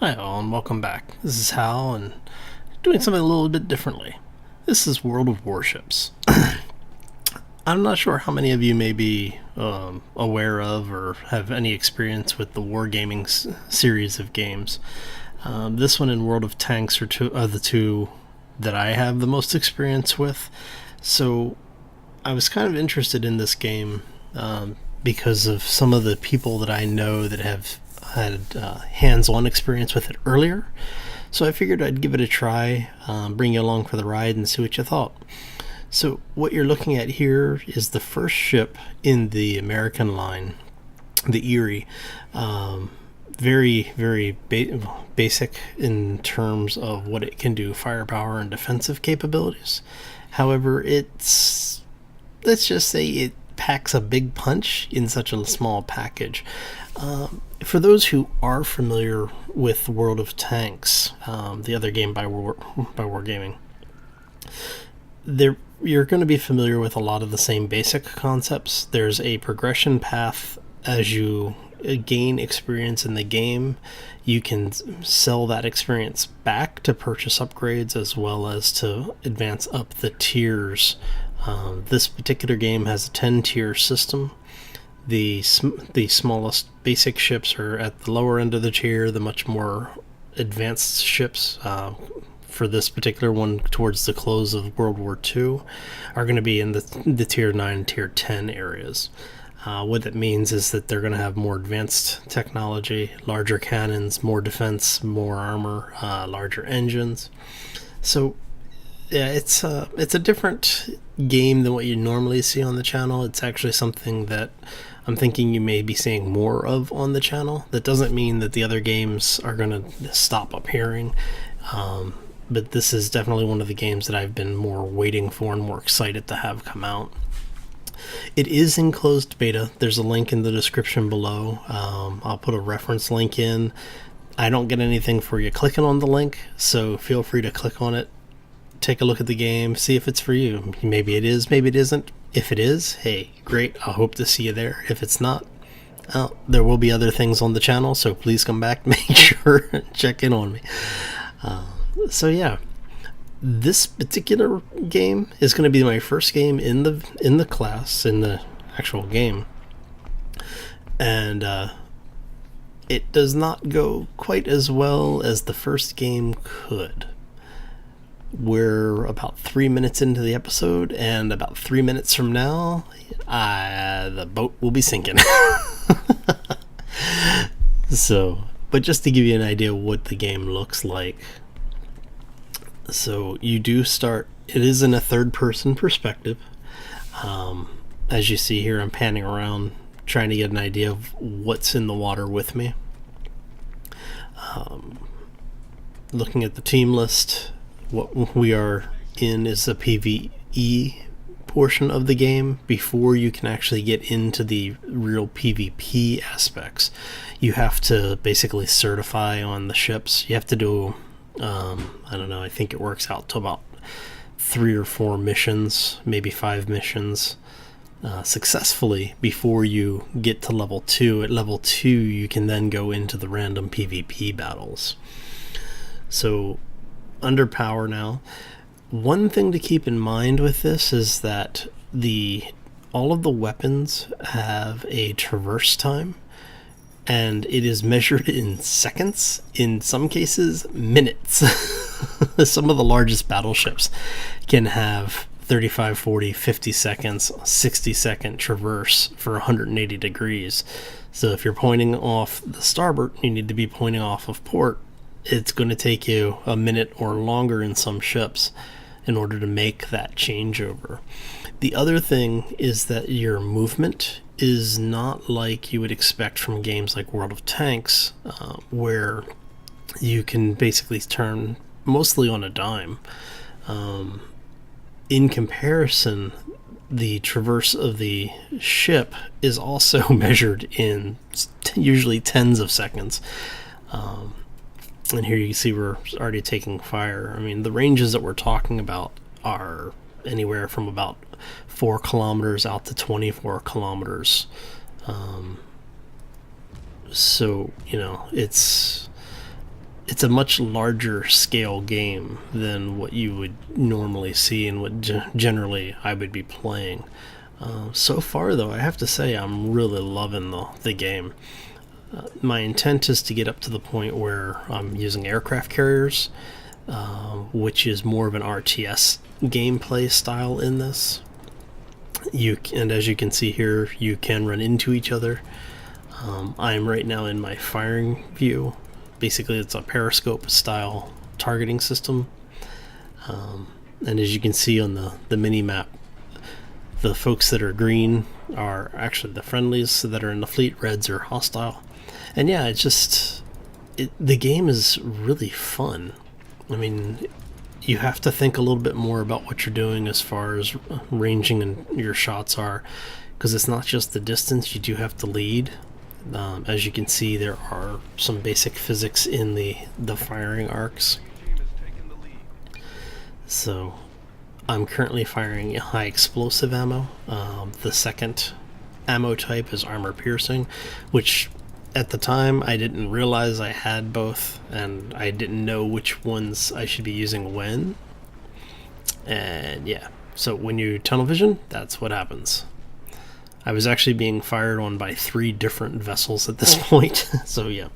Hi all and welcome back. This is Hal and doing something a little bit differently. This is World of Warships. I'm not sure how many of you may be aware of or have any experience with the Wargaming series of games. This one and World of Tanks are the two that I have the most experience with. So I was kind of interested in this game because of some of the people that I know that have had hands-on experience with it earlier. So I figured I'd give it a try, bring you along for the ride and see what you thought. So what you're looking at here is the first ship in the American line, the Erie. Very basic in terms of what it can do, firepower and defensive capabilities. However, let's just say it packs a big punch in such a small package. For those who are familiar with World of Tanks, the other game by Wargaming, you're going to be familiar with a lot of the same basic concepts. There's a progression path as you gain experience in the game. You can sell that experience back to purchase upgrades as well as to advance up the tiers. This particular game has a 10-tier system. The smallest basic ships are at the lower end of the tier. The much more advanced ships, for this particular one towards the close of World War II, are going to be in the tier 9, tier 10 areas. What that means is that they're going to have more advanced technology, larger cannons, more defense, more armor, larger engines. So yeah, it's a different game than what you normally see on the channel. It's actually something that I'm thinking you may be seeing more of on the channel. That doesn't mean that the other games are going to stop appearing, but this is definitely one of the games that I've been more waiting for and more excited to have come out. It is in closed beta. There's a link in the description below. I'll put a reference link in. I don't get anything for you clicking on the link, so feel free to click on it. Take a look at the game, see if it's for you. Maybe it is, maybe it isn't. If it is, hey, great, I hope to see you there. If it's not, well, there will be other things on the channel, so please come back, make sure and check in on me. So yeah, this particular game is going to be my first game in the class, in the actual game. And it does not go quite as well as the first game could. We're about 3 minutes into the episode, and about 3 minutes from now, the boat will be sinking. So, but just to give you an idea of what the game looks like. So you do start, it is in a third-person perspective. As you see here, I'm panning around, trying to get an idea of what's in the water with me. Looking at the team list, what we are in is the PvE portion of the game before you can actually get into the real PvP aspects. You have to basically certify on the ships. You have to do, I don't know, I think it works out to about 3 or 4 missions, maybe 5 missions successfully before you get to level 2. At level 2, you can then go into the random PvP battles. So under power now. One thing to keep in mind with this is that all of the weapons have a traverse time, and it is measured in seconds, in some cases minutes. Some of the largest battleships can have 35, 40, 50 seconds, 60-second traverse for 180 degrees. So if you're pointing off the starboard, you need to be pointing off of port. It's going to take you a minute or longer in some ships in order to make that changeover. The other thing is that your movement is not like you would expect from games like World of Tanks, where you can basically turn mostly on a dime. In comparison, the traverse of the ship is also measured in usually tens of seconds. And here you can see we're already taking fire. I mean, the ranges that we're talking about are anywhere from about 4 kilometers out to 24 kilometers. So, you know, it's it's a much larger scale game than what you would normally see and what generally I would be playing. So far, though, I have to say I'm really loving the game. My intent is to get up to the point where I'm using aircraft carriers, which is more of an RTS gameplay style in this. And as you can see here, you can run into each other. I'm right now in my firing view. Basically, it's a periscope style targeting system. And as you can see on the mini map, the folks that are green are actually the friendlies that are in the fleet. Reds are hostile. And yeah, the game is really fun. I mean, you have to think a little bit more about what you're doing as far as ranging and your shots are, because it's not just the distance, you do have to lead. As you can see, there are some basic physics in the firing arcs. So I'm currently firing high explosive ammo. The second ammo type is armor piercing, which at the time I didn't realize I had both, and I didn't know which ones I should be using when. And yeah, so when you tunnel vision, that's what happens. I was actually being fired on by 3 different vessels at this point. So yeah,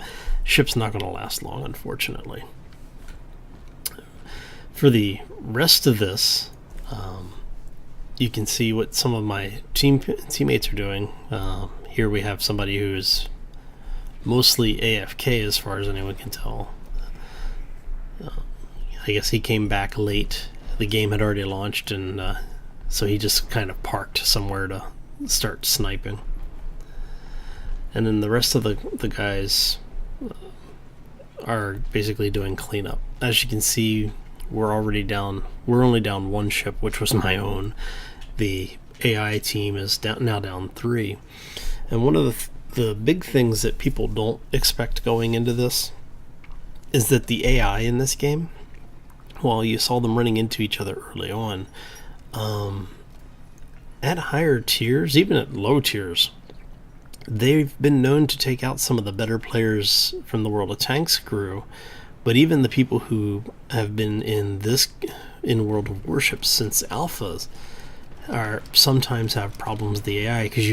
ship's not going to last long, unfortunately. For the rest of this, you can see what some of my teammates are doing. Here we have somebody who's mostly AFK as far as anyone can tell. I guess he came back late. The game had already launched, and so he just kind of parked somewhere to start sniping. And then the rest of the guys are basically doing cleanup. As you can see, we're only down 1 ship, which was my own. The AI team is now down 3. And one of the big things that people don't expect going into this is that the AI in this game, while you saw them running into each other early on, at higher tiers, even at low tiers, they've been known to take out some of the better players from the World of Tanks crew. But even the people who have been in World of Warships since alphas sometimes have problems with the AI, because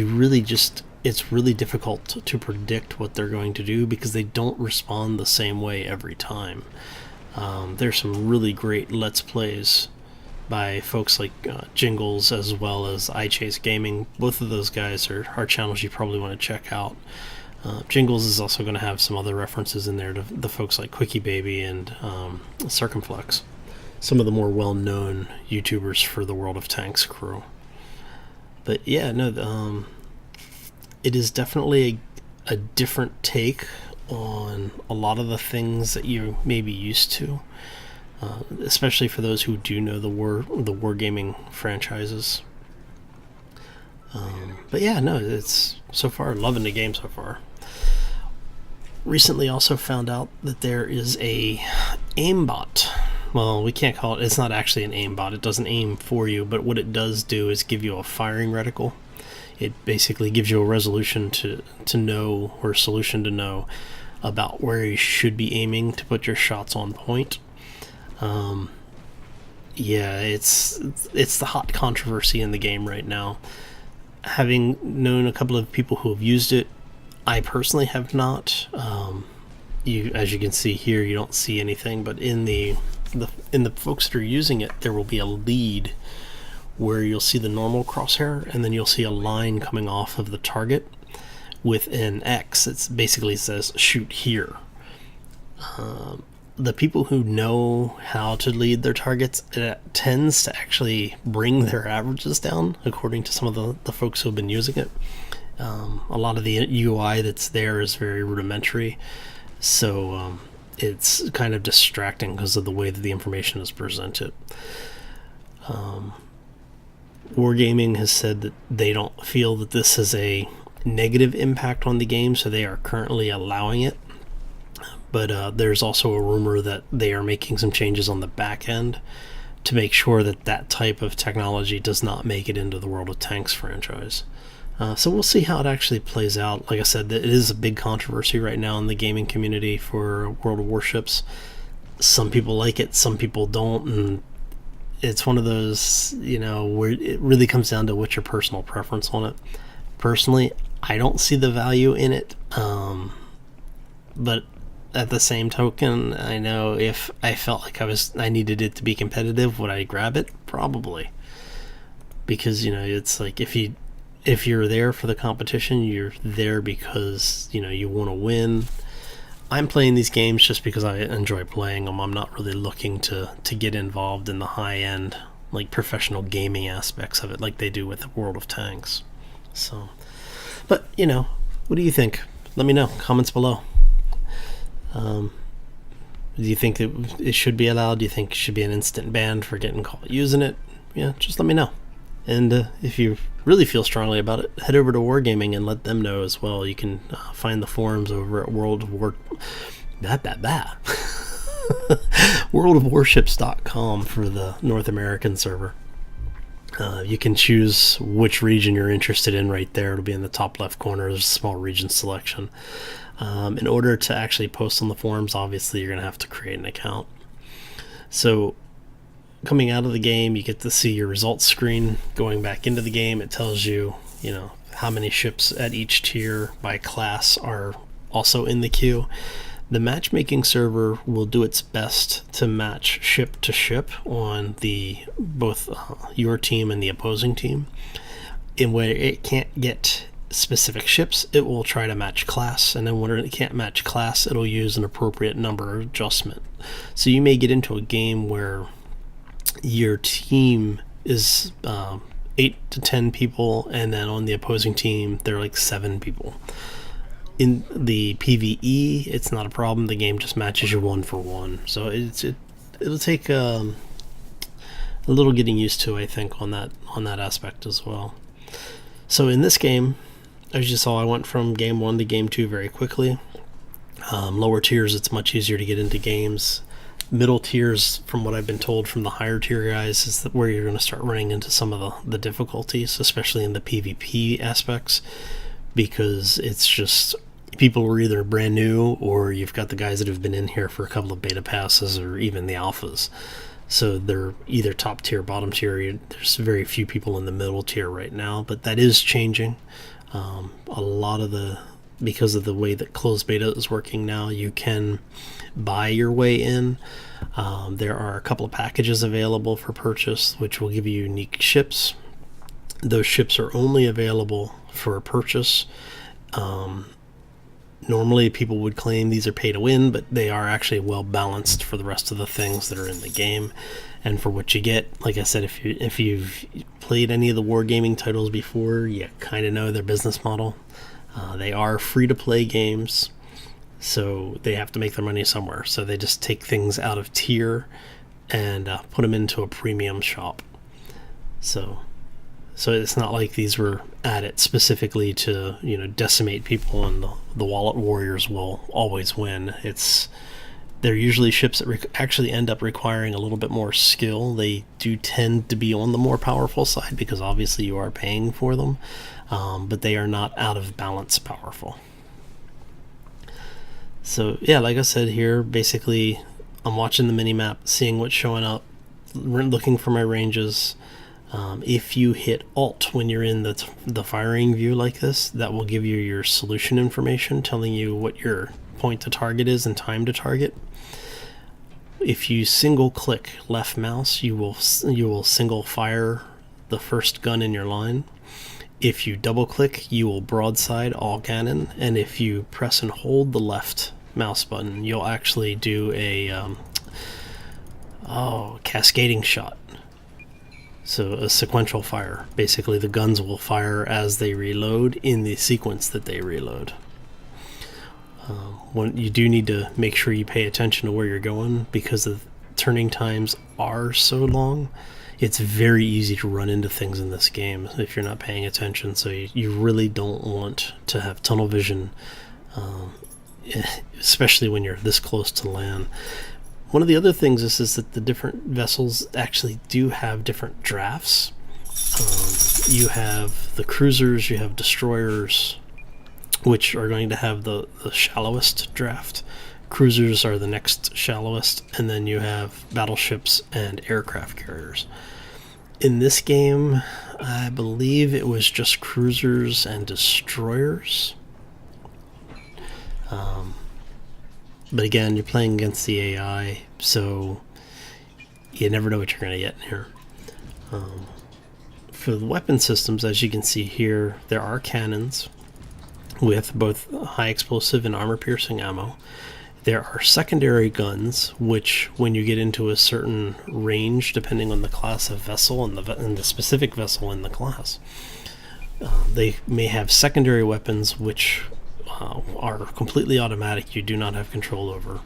it's really difficult to predict what they're going to do, because they don't respond the same way every time. There's some really great Let's Plays by folks like Jingles, as well as iChase Gaming. Both of those guys are channels you probably want to check out. Jingles is also going to have some other references in there to the folks like Quickie Baby and Circumflex, some of the more well-known YouTubers for the World of Tanks crew. But yeah, no, it is definitely a different take on a lot of the things that you may be used to, especially for those who do know the wargaming franchises. But yeah, no, it's so far loving the game so far. Recently also found out that there is a aimbot. Well, we can't call it's not actually an aimbot. It doesn't aim for you, but what it does do is give you a firing reticle. It basically gives you a resolution to know, or a solution to know, about where you should be aiming to put your shots on point. Yeah, it's the hot controversy in the game right now. Having known a couple of people who have used it, I personally have not. As you can see here, you don't see anything, but in the folks that are using it, there will be a lead where you'll see the normal crosshair, and then you'll see a line coming off of the target with an X. It basically says shoot here. The people who know how to lead their targets, it tends to actually bring their averages down, according to some of the folks who have been using it. A lot of the UI that's there is very rudimentary, so it's kind of distracting because of the way that the information is presented. Wargaming has said that they don't feel that this has a negative impact on the game, so they are currently allowing it. But there's also a rumor that they are making some changes on the back end to make sure that that type of technology does not make it into the World of Tanks franchise. So we'll see how it actually plays out. Like I said, it is a big controversy right now in the gaming community for World of Warships. Some people like it, some people don't, and it's one of those, where it really comes down to what's your personal preference on it. Personally, I don't see the value in it, but at the same token, I know if I felt like I needed it to be competitive, would I grab it? Probably, because it's like if you're there for the competition, you're there because you want to win. I'm playing these games just because I enjoy playing them. I'm not really looking to get involved in the high end, like professional gaming aspects of it, like they do with World of Tanks. So, but what do you think? Let me know. Comments below. Do you think it should be allowed? Do you think it should be an instant ban for getting caught using it? Yeah, just let me know. And if you really feel strongly about it, head over to Wargaming and let them know as well. You can find the forums over at worldofwarships.com for the North American server. You can choose which region you're interested in right there. It'll be in the top left corner. There's a small region selection. In order to actually post on the forums, obviously you're going to have to create an account. So coming out of the game, you get to see your results screen. Going back into the game, it tells you, how many ships at each tier by class are also in the queue. The matchmaking server will do its best to match ship to ship on both your team and the opposing team. In where it can't get specific ships, it will try to match class, and then when it can't match class, it'll use an appropriate number adjustment. So you may get into a game where your team is 8 to 10 people, and then on the opposing team they're like 7 people. In the PvE, it's not a problem. The game just matches you 1 for 1. So it'll take a little getting used to, I think, on that aspect as well. So in this game, as you saw, I went from game 1 to game 2 very quickly. Lower tiers, it's much easier to get into games. Middle tiers, from what I've been told from the higher tier guys, is where you're going to start running into some of the difficulties, especially in the PvP aspects, because it's just people were either brand new, or you've got the guys that have been in here for a couple of beta passes or even the alphas. So they're either top tier, bottom tier. There's very few people in the middle tier right now, but that is changing. A lot of because of the way that closed beta is working now, you can buy your way in. There are a couple of packages available for purchase, which will give you unique ships. Those ships are only available for purchase. Normally people would claim these are pay to win, but they are actually well balanced for the rest of the things that are in the game and for what you get. Like I said, if you've played any of the wargaming titles before, you kind of know their business model. They are free to play games, so they have to make their money somewhere. So they just take things out of tier and put them into a premium shop. So it's not like these were added specifically to decimate people and the wallet warriors will always win. They're usually ships that actually end up requiring a little bit more skill. They do tend to be on the more powerful side because obviously you are paying for them, but they are not out of balance powerful. So yeah, like I said here, basically I'm watching the minimap, seeing what's showing up, looking for my ranges. If you hit Alt when you're in the firing view like this, that will give you your solution information, telling you what your point to target is and time to target. If you single click left mouse, you will single fire the first gun in your line. If you double click, you will broadside all cannon, and if you press and hold the left mouse button, you'll actually do a cascading shot. So a sequential fire. Basically the guns will fire as they reload in the sequence that they reload. When you do need to make sure you pay attention to where you're going, because the turning times are so long. It's very easy to run into things in this game if you're not paying attention, so you really don't want to have tunnel vision, especially when you're this close to land. One of the other things is that the different vessels actually do have different drafts. You have the cruisers, you have destroyers, which are going to have the shallowest draft. Cruisers are the next shallowest, and then you have battleships and aircraft carriers. In this game, I believe it was just cruisers and destroyers. But again, you're playing against the AI, so you never know what you're going to get in here. For the weapon systems, as you can see here, there are cannons with both high explosive and armor-piercing ammo. There are secondary guns, which when you get into a certain range, depending on the class of vessel and the specific vessel in the class, they may have secondary weapons which are completely automatic, you do not have control over,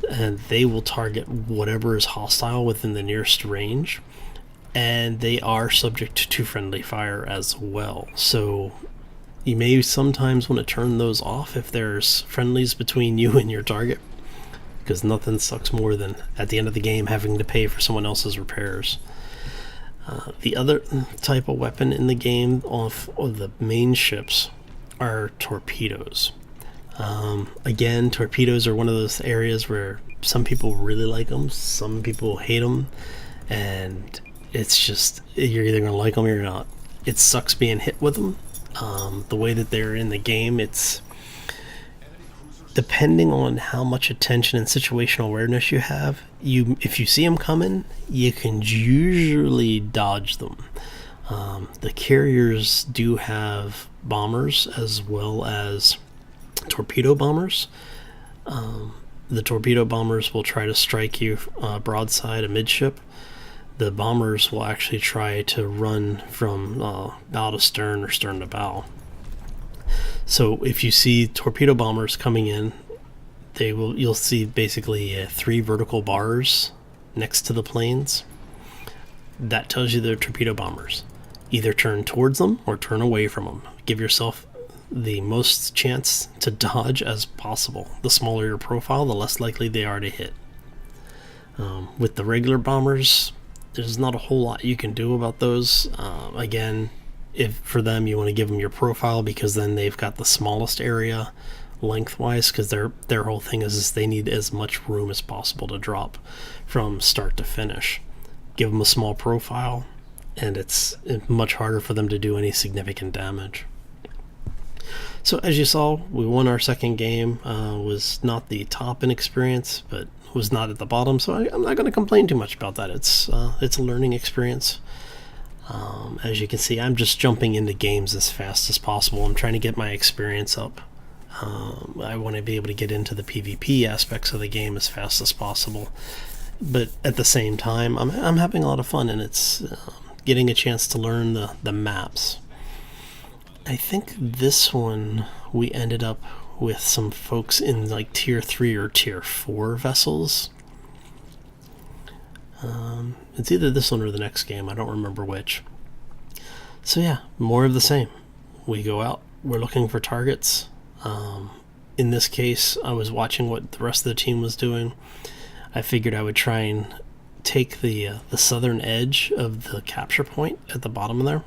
and they will target whatever is hostile within the nearest range, and they are subject to friendly fire as well. So you may sometimes want to turn those off if there's friendlies between you and your target, because nothing sucks more than at the end of the game having to pay for someone else's repairs. The other type of weapon in the game off of the main ships are torpedoes. Again, torpedoes are one of those areas where some people really like them, some people hate them, and it's just, you're either going to like them or you're not. It sucks being hit with them. The way that they're in the game, it's depending on how much attention and situational awareness you have. If you see them coming, you can usually dodge them. The carriers do have bombers as well as torpedo bombers. The torpedo bombers will try to strike you broadside amidship. The bombers will actually try to run from bow to stern or stern to bow. So if you see torpedo bombers coming in, you'll see basically 3 vertical bars next to the planes. That tells you they're torpedo bombers. Either turn towards them or turn away from them. Give yourself the most chance to dodge as possible. The smaller your profile, the less likely they are to hit. With the regular bombers, there's not a whole lot you can do about those. Again, if for them you want to give them your profile, because then they've got the smallest area lengthwise, because their whole thing is they need as much room as possible to drop from start to finish. Give them a small profile, and it's much harder for them to do any significant damage. So as you saw, we won our second game. Was not the top in experience, but was not at the bottom, so I'm not going to complain too much about that. It's a learning experience. As you can see, I'm just jumping into games as fast as possible. I'm trying to get my experience up. I want to be able to get into the PvP aspects of the game as fast as possible, but at the same time, I'm having a lot of fun, and it's getting a chance to learn the maps. I think this one we ended up with some folks in like tier 3 or tier 4 vessels. It's either this one or the next game, I don't remember which. So yeah, more of the same. We go out, we're looking for targets. In this case, I was watching what the rest of the team was doing. I figured I would try and take the southern edge of the capture point at the bottom of there.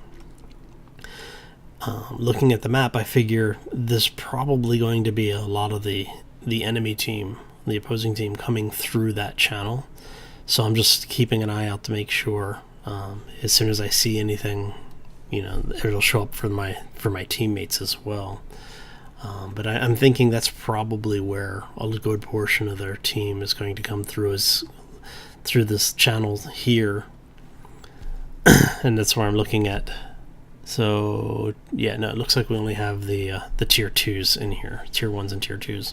Looking at the map, I figure there's probably going to be a lot of the enemy team, the opposing team, coming through that channel. So I'm just keeping an eye out to make sure as soon as I see anything, it'll show up for my teammates as well. But I'm thinking that's probably where a good portion of their team is going to come through, is through this channel here. And that's where I'm looking at. So yeah, no, it looks like we only have the tier 2s in here, tier 1s and tier 2s.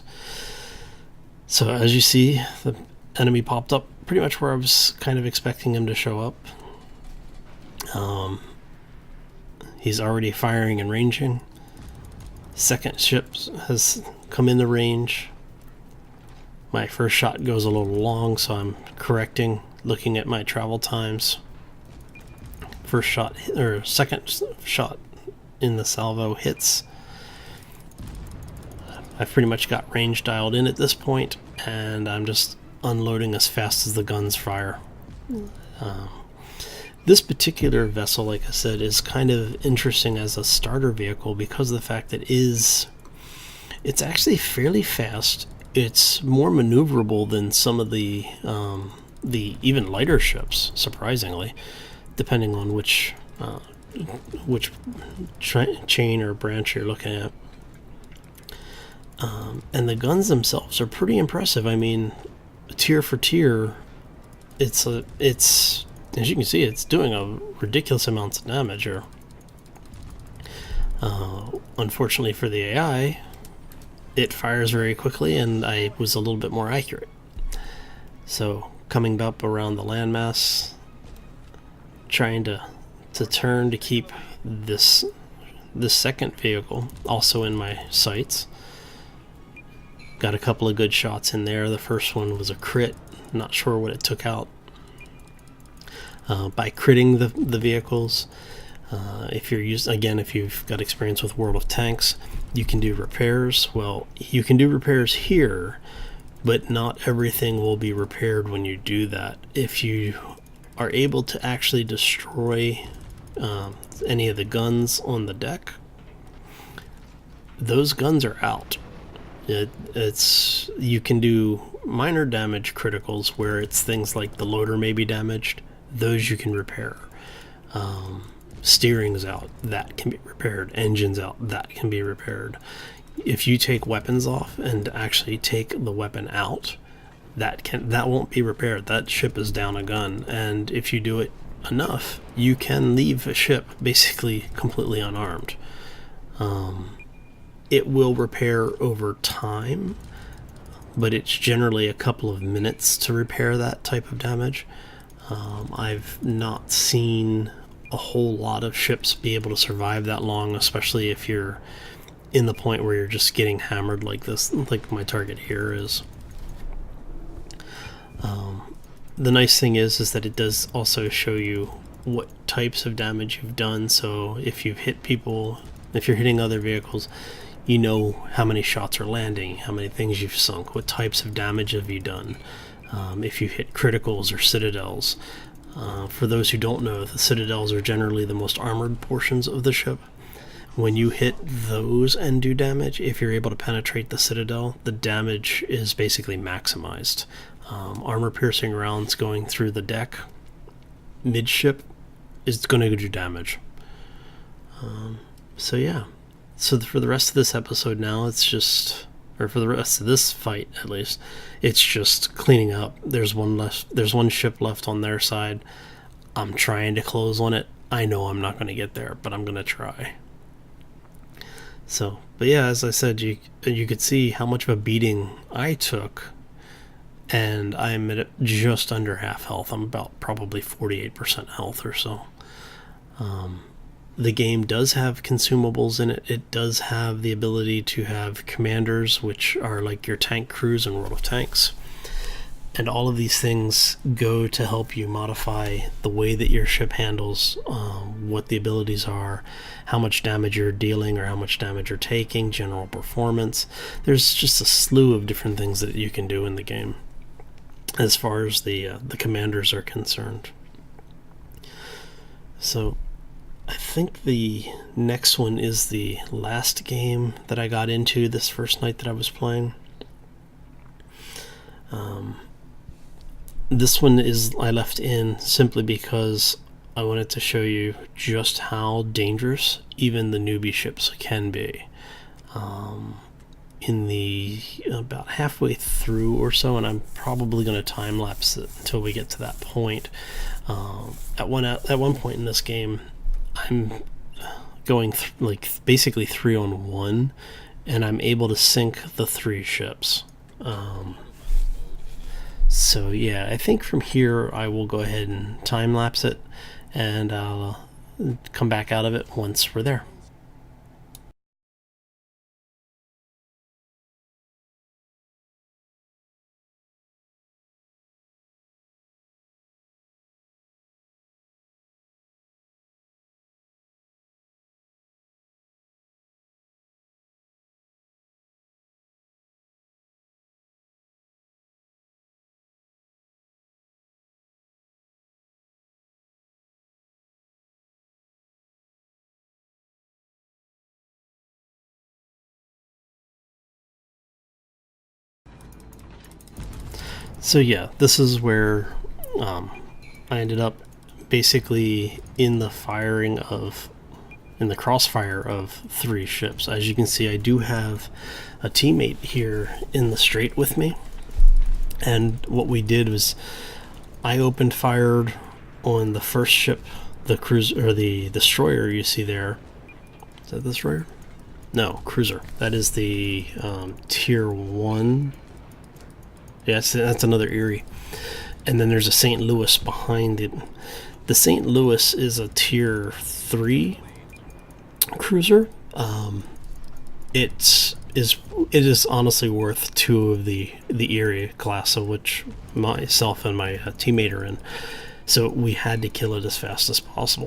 So as you see, the enemy popped up pretty much where I was kind of expecting him to show up. He's already firing and ranging. Second ship has come into range. My first shot goes a little long, so I'm correcting, looking at my travel times. First shot, or second shot in the salvo hits. I've pretty much got range dialed in at this point, and I'm just unloading as fast as the guns fire. This particular vessel, like I said, is kind of interesting as a starter vehicle because of the fact that it's actually fairly fast. It's more maneuverable than some of the even lighter ships, surprisingly, depending on which chain or branch you're looking at. And the guns themselves are pretty impressive. I mean, tier for tier, it's as you can see, it's doing a ridiculous amounts of damage here. Unfortunately for the AI, it fires very quickly, and I was a little bit more accurate. So coming up around the landmass, trying to turn to keep this second vehicle also in my sights. Got a couple of good shots in there. The first one was a crit. Not sure what it took out. By critting the vehicles, if you've got experience with World of Tanks, you can do repairs. Well, you can do repairs here, but not everything will be repaired when you do that. If you are able to actually destroy any of the guns on the deck, those guns are out. You can do minor damage criticals where it's things like the loader may be damaged. Those you can repair. Steering's out, that can be repaired. Engines out, that can be repaired. If you take weapons off and actually take the weapon out, that won't be repaired. That ship is down a gun, and if you do it enough, you can leave a ship basically completely unarmed. It will repair over time, but it's generally a couple of minutes to repair that type of damage. I've not seen a whole lot of ships be able to survive that long, especially if you're in the point where you're just getting hammered like this, like my target here is. The nice thing is that it does also show you what types of damage you've done. So if you've hit people, if you're hitting other vehicles, you know how many shots are landing, how many things you've sunk, what types of damage have you done. If you hit criticals or citadels. For those who don't know, the citadels are generally the most armored portions of the ship. When you hit those and do damage, if you're able to penetrate the citadel, the damage is basically maximized. Armor-piercing rounds going through the deck, midship, is going to do damage. So yeah. So for the rest of this episode now, it's just... or for the rest of this fight at least, it's just cleaning up. There's one ship left on their side. I'm trying to close on it. I know I'm not going to get there, but I'm going to try. So, but yeah, as I said, you could see how much of a beating I took, and I'm at just under half health. I'm about probably 48% health or so. The game does have consumables in it. It does have the ability to have commanders, which are like your tank crews in World of Tanks. And all of these things go to help you modify the way that your ship handles, what the abilities are, how much damage you're dealing or how much damage you're taking, general performance. There's just a slew of different things that you can do in the game as far as the commanders are concerned. So I think the next one is the last game that I got into this first night that I was playing. This one is I left in simply because I wanted to show you just how dangerous even the newbie ships can be. In the about halfway through or so, and I'm probably going to time lapse it until we get to that point. At one point in this game, I'm going basically 3-on-1, and I'm able to sink the 3 ships. So yeah, I think from here I will go ahead and time lapse it, and I'll come back out of it once we're there. So yeah, this is where I ended up basically in the crossfire of 3 ships. As you can see, I do have a teammate here in the strait with me, and what we did was I opened fired on the first ship, the cruiser, or the destroyer you see there. Is that the destroyer? No, cruiser. That is the tier 1. Yes, that's another Erie. And then there's a St. Louis behind it. The St. Louis is a tier 3 cruiser. It is honestly worth 2 of the Erie class, of which myself and my teammate are in. So we had to kill it as fast as possible.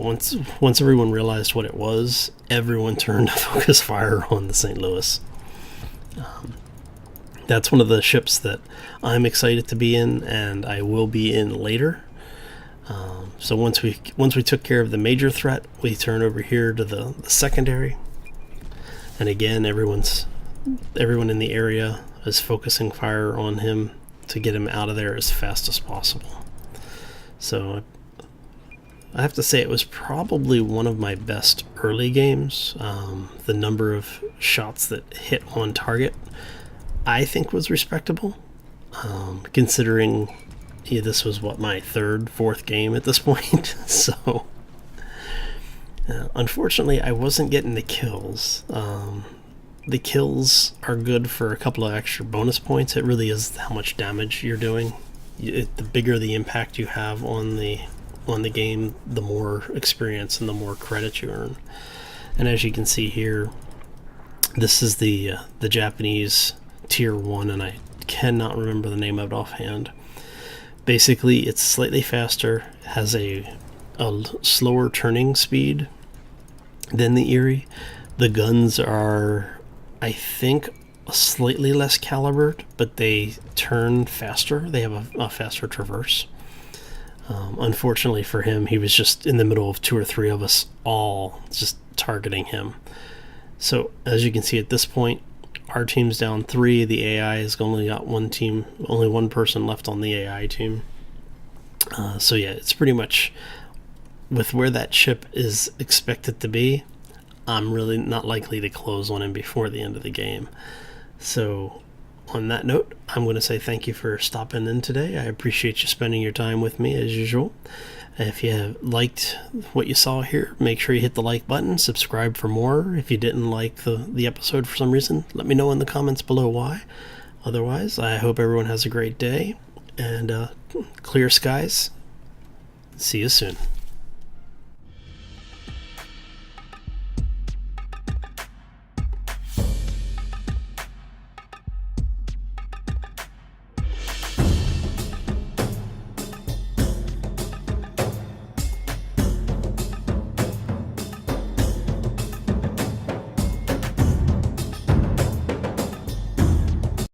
Once everyone realized what it was, everyone turned to focus fire on the St. Louis. That's one of the ships that I'm excited to be in, and I will be in later. So once we took care of the major threat, we turn over here to the secondary. And again, everyone in the area is focusing fire on him to get him out of there as fast as possible. So I have to say it was probably one of my best early games. The number of shots that hit on target, I think, was respectable, considering this was my 3rd, 4th game at this point. So unfortunately, I wasn't getting the kills. The kills are good for a couple of extra bonus points. It really is how much damage you're doing. The bigger the impact you have on the game, the more experience and the more credit you earn. And as you can see here, this is the Japanese tier 1, and I cannot remember the name of it offhand. Basically, it's slightly faster, has a slower turning speed than the Erie. The guns are, I think, slightly less calibered, but they turn faster. They have a faster traverse. Unfortunately for him, he was just in the middle of 2 or 3 of us all just targeting him. So as you can see at this point, our team's down 3. The AI has only got only one person left on the AI team. So yeah, it's pretty much with where that ship is expected to be. I'm really not likely to close on him before the end of the game. So on that note, I'm going to say thank you for stopping in today. I appreciate you spending your time with me as usual. If you have liked what you saw here, make sure you hit the like button, subscribe for more. If you didn't like the episode for some reason, let me know in the comments below why. Otherwise, I hope everyone has a great day, and clear skies. See you soon.